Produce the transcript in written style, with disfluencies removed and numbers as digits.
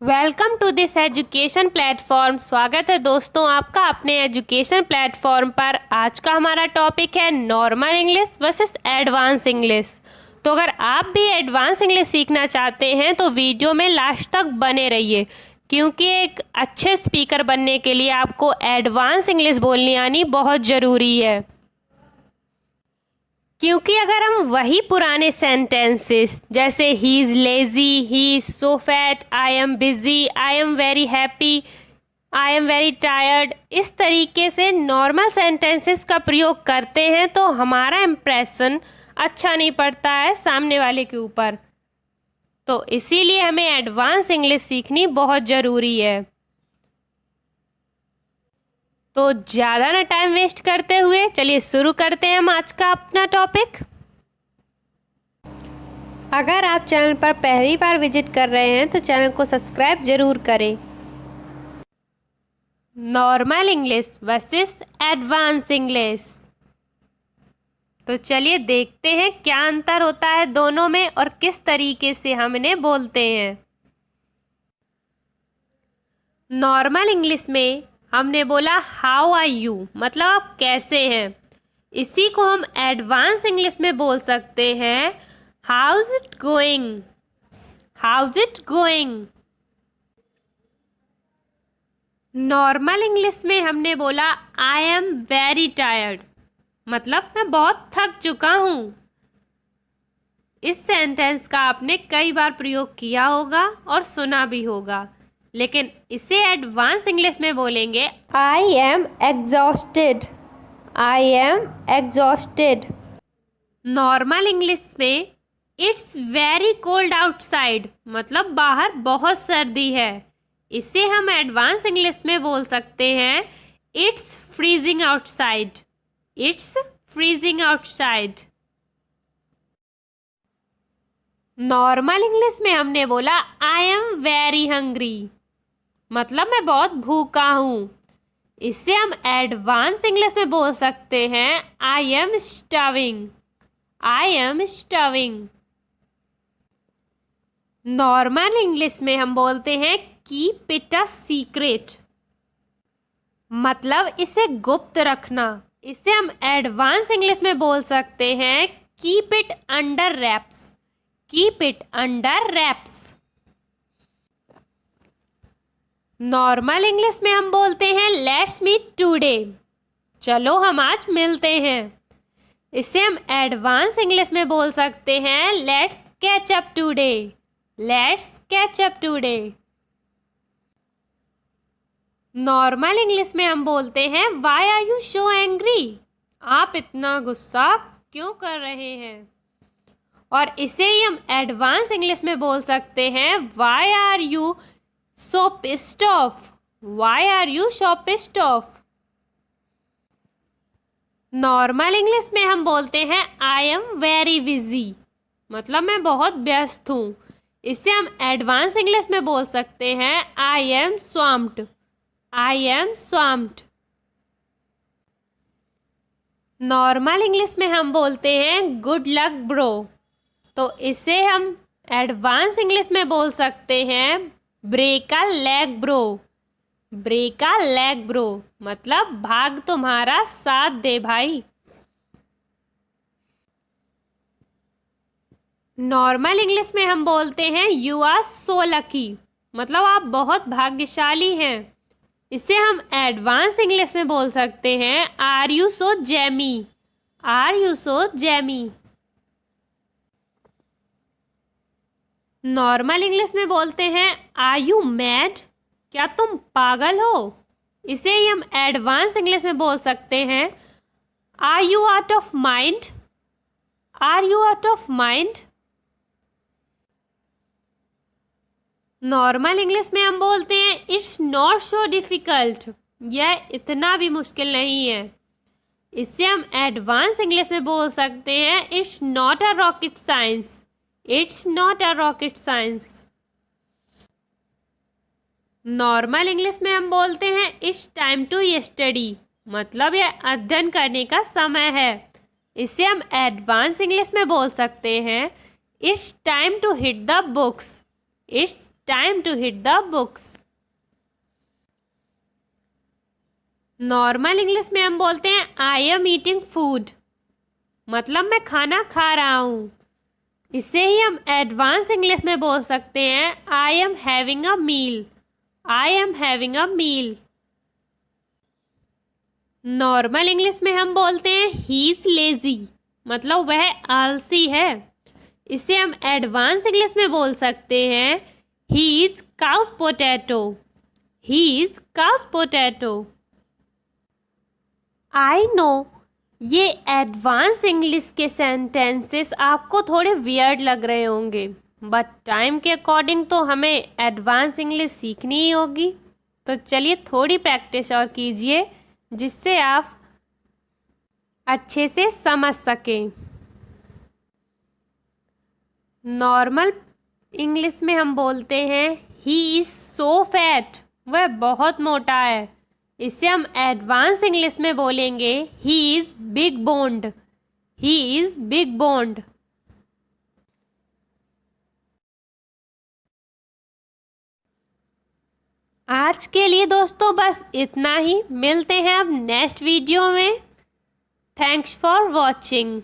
Welcome to this education platform. स्वागत है दोस्तों आपका अपने एजुकेशन प्लेटफॉर्म पर। आज का हमारा टॉपिक है normal English versus advance English. तो अगर आप भी एडवांस इंग्लिश सीखना चाहते हैं तो वीडियो में लास्ट तक बने रहिए, क्योंकि एक अच्छे स्पीकर बनने के लिए आपको एडवांस इंग्लिश बोलनी आनी बहुत ज़रूरी है। क्योंकि अगर हम वही पुराने सेंटेंसेस जैसे he is lazy, he is so fat, I am busy, I am very happy, I am very tired, इस तरीके से नॉर्मल सेंटेंसेस का प्रयोग करते हैं तो हमारा इम्प्रेशन अच्छा नहीं पड़ता है सामने वाले के ऊपर। तो इसीलिए हमें एडवांस इंग्लिश सीखनी बहुत ज़रूरी है। तो ज़्यादा ना टाइम वेस्ट करते हुए चलिए शुरू करते हैं हम आज का अपना टॉपिक। अगर आप चैनल पर पहली बार विजिट कर रहे हैं तो चैनल को सब्सक्राइब जरूर करें। Normal English versus advance English. तो चलिए देखते हैं क्या अंतर होता है दोनों में और किस तरीके से हम इन्हें बोलते हैं। नॉर्मल इंग्लिश में हमने बोला हाउ आर यू, मतलब आप कैसे हैं। इसी को हम एडवांस इंग्लिश में बोल सकते हैं how's it going, how's it going. Normal English में हमने बोला आई एम वेरी टायर्ड, मतलब मैं बहुत थक चुका हूँ। इस सेंटेंस का आपने कई बार प्रयोग किया होगा और सुना भी होगा, लेकिन इसे एडवांस इंग्लिश में बोलेंगे I am exhausted, I am exhausted. Normal English में इट्स वेरी कोल्ड आउटसाइड, मतलब बाहर बहुत सर्दी है। इसे हम एडवांस इंग्लिश में बोल सकते हैं it's freezing outside, it's freezing outside. Normal English में हमने बोला आई एम वेरी हंग्री, मतलब मैं बहुत भूखा हूँ। इससे हम एडवांस इंग्लिश में बोल सकते हैं I M starving, I am starving. Normal English में हम बोलते हैं कीप इट अ सीक्रेट, मतलब इसे गुप्त रखना। इसे हम एडवांस इंग्लिश में बोल सकते हैं keep it under raps, keep it under raps. Normal English में हम बोलते हैं लेट्स मीट टुडे, चलो हम आज मिलते हैं। इसे हम एडवांस इंग्लिश में बोल सकते हैं let's catch up today, let's catch up today. Normal English में हम बोलते हैं why are you so angry, आप इतना गुस्सा क्यों कर रहे हैं। और इसे ही हम एडवांस इंग्लिश में बोल सकते हैं why are you so pissed off, why are you so pissed off. Normal English में हम बोलते हैं आई एम वेरी बिजी, मतलब मैं बहुत व्यस्त हूँ। इसे हम एडवांस इंग्लिश में बोल सकते हैं I am swamped, I am swamped. Normal English में हम बोलते हैं गुड लक ब्रो, तो इसे हम एडवांस इंग्लिश में बोल सकते हैं break a leg bro, break a leg bro, मतलब भाग तुम्हारा साथ दे भाई। नॉर्मल इंग्लिश में हम बोलते हैं यू आर सो लकी, मतलब आप बहुत भाग्यशाली हैं। इसे हम एडवांस इंग्लिश में बोल सकते हैं are you so jammy, are you so jammy. Normal English में बोलते हैं आर यू मैड, क्या तुम पागल हो। इसे ही हम एडवांस इंग्लिश में बोल सकते हैं are you out of mind, are you out of mind. Normal English में हम बोलते हैं इट्स नॉट सो डिफ़िकल्ट, यह इतना भी मुश्किल नहीं है। इससे हम एडवांस इंग्लिश में बोल सकते हैं it's not a rocket science, it's not a rocket science. Normal English में हम बोलते हैं इट्स टाइम टू स्टडी, मतलब यह अध्ययन करने का समय है। इसे हम एडवांस इंग्लिश में बोल सकते हैं it's time to hit the books, it's time to hit the books. Normal English में हम बोलते हैं आई एम ईटिंग फूड, मतलब मैं खाना खा रहा हूँ। इसे ही हम एडवांस इंग्लिश में बोल सकते हैं I am having a meal, I am having a meal. Normal English में हम बोलते हैं ही इज लेजी, मतलब वह आलसी है। इसे हम एडवांस इंग्लिश में बोल सकते हैं he is cows potato, he is cows potato. I know ये एडवांस इंग्लिश के सेंटेंसेस आपको थोड़े वियर्ड लग रहे होंगे, बट टाइम के अकॉर्डिंग तो हमें एडवांस इंग्लिश सीखनी ही होगी। तो चलिए थोड़ी प्रैक्टिस और कीजिए जिससे आप अच्छे से समझ सकें। नॉर्मल इंग्लिश में हम बोलते हैं ही इज़ सो फैट, वह बहुत मोटा है। इसे हम एडवांस इंग्लिश में बोलेंगे he is big bond, he is big bond. आज के लिए दोस्तों बस इतना ही, मिलते हैं अब नेक्स्ट वीडियो में। Thanks for watching.